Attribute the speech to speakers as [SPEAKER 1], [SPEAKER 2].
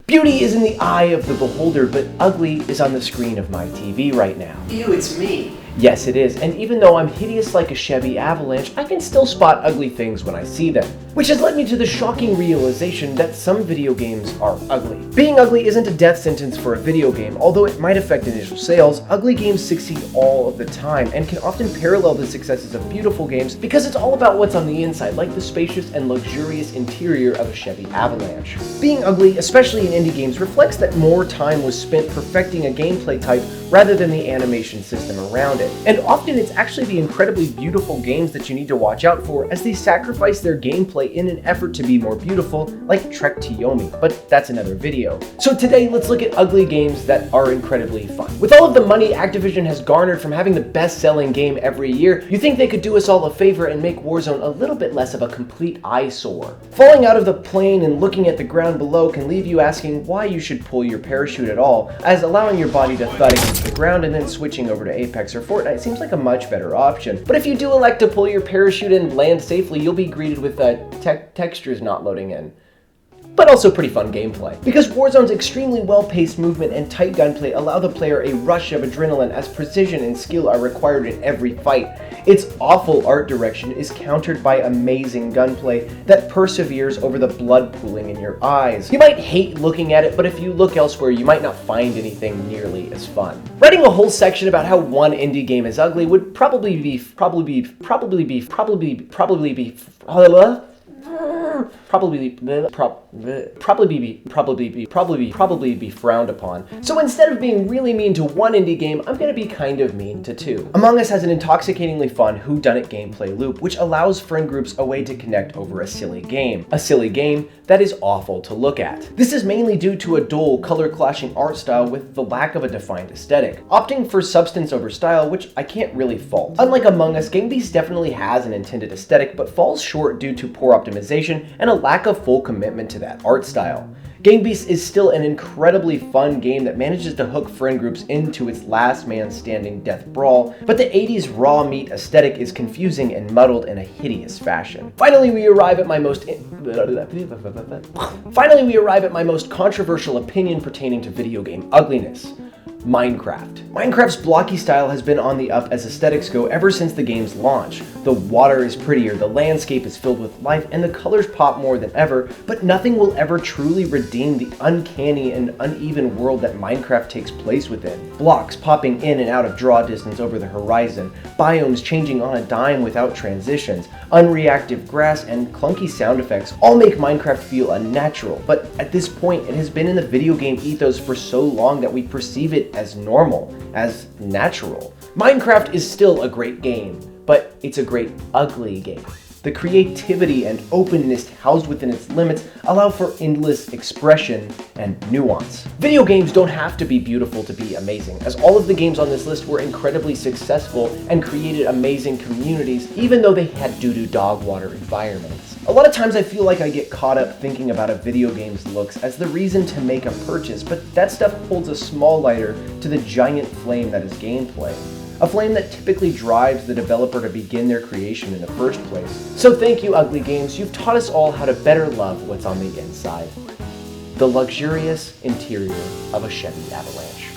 [SPEAKER 1] Beauty is in the eye of the beholder, but ugly is on the screen of my TV right now.
[SPEAKER 2] Ew, it's me.
[SPEAKER 1] Yes, it is, and even though I'm hideous like a Chevy Avalanche, I can still spot ugly things when I see them. Which has led me to the shocking realization that some video games are ugly. Being ugly isn't a death sentence for a video game, although it might affect initial sales. Ugly games succeed all of the time, and can often parallel the successes of beautiful games because it's all about what's on the inside, like the spacious and luxurious interior of a Chevy Avalanche. Being ugly, especially in indie games, reflects that more time was spent perfecting a gameplay type rather than the animation system around it. And often it's actually the incredibly beautiful games that you need to watch out for, as they sacrifice their gameplay in an effort to be more beautiful, like Trek to Yomi, but that's another video. So today, let's look at ugly games that are incredibly fun. With all of the money Activision has garnered from having the best-selling game every year, you think they could do us all a favor and make Warzone a little bit less of a complete eyesore. Falling out of the plane and looking at the ground below can leave you asking why you should pull your parachute at all, as allowing your body to thud against the ground and then switching over to Apex or Fortnite seems like a much better option. But if you do elect to pull your parachute and land safely, you'll be greeted with textures not loading in. But also pretty fun gameplay. Because Warzone's extremely well-paced movement and tight gunplay allow the player a rush of adrenaline, as precision and skill are required in every fight. Its awful art direction is countered by amazing gunplay that perseveres over the blood pooling in your eyes. You might hate looking at it, but if you look elsewhere, you might not find anything nearly as fun. Writing a whole section about how one indie game is ugly would probably be frowned upon. So instead of being really mean to one indie game, I'm gonna be kind of mean to two. Among Us has an intoxicatingly fun whodunit gameplay loop, which allows friend groups a way to connect over a silly game. A silly game that is awful to look at. This is mainly due to a dull, color-clashing art style with the lack of a defined aesthetic, opting for substance over style, which I can't really fault. Unlike Among Us, Gang Beasts definitely has an intended aesthetic, but falls short due to poor optimization and a lack of full commitment to that art style. Gang Beasts is still an incredibly fun game that manages to hook friend groups into its last man standing death brawl, but the 80s raw meat aesthetic is confusing and muddled in a hideous fashion. Finally, we arrive at my most controversial opinion pertaining to video game ugliness. Minecraft. Minecraft's blocky style has been on the up as aesthetics go ever since the game's launch. The water is prettier, the landscape is filled with life, and the colors pop more than ever, but nothing will ever truly redeem the uncanny and uneven world that Minecraft takes place within. Blocks popping in and out of draw distance over the horizon, biomes changing on a dime without transitions, unreactive grass, and clunky sound effects all make Minecraft feel unnatural, but at this point it has been in the video game ethos for so long that we perceive it as normal, as natural. Minecraft is still a great game, but it's a great ugly game. The creativity and openness housed within its limits allow for endless expression and nuance. Video games don't have to be beautiful to be amazing, as all of the games on this list were incredibly successful and created amazing communities, even though they had doo-doo dog water environments. A lot of times I feel like I get caught up thinking about a video game's looks as the reason to make a purchase, but that stuff holds a small lighter to the giant flame that is gameplay. A flame that typically drives the developer to begin their creation in the first place. So thank you, ugly games. You've taught us all how to better love what's on the inside. The luxurious interior of a Chevy Avalanche.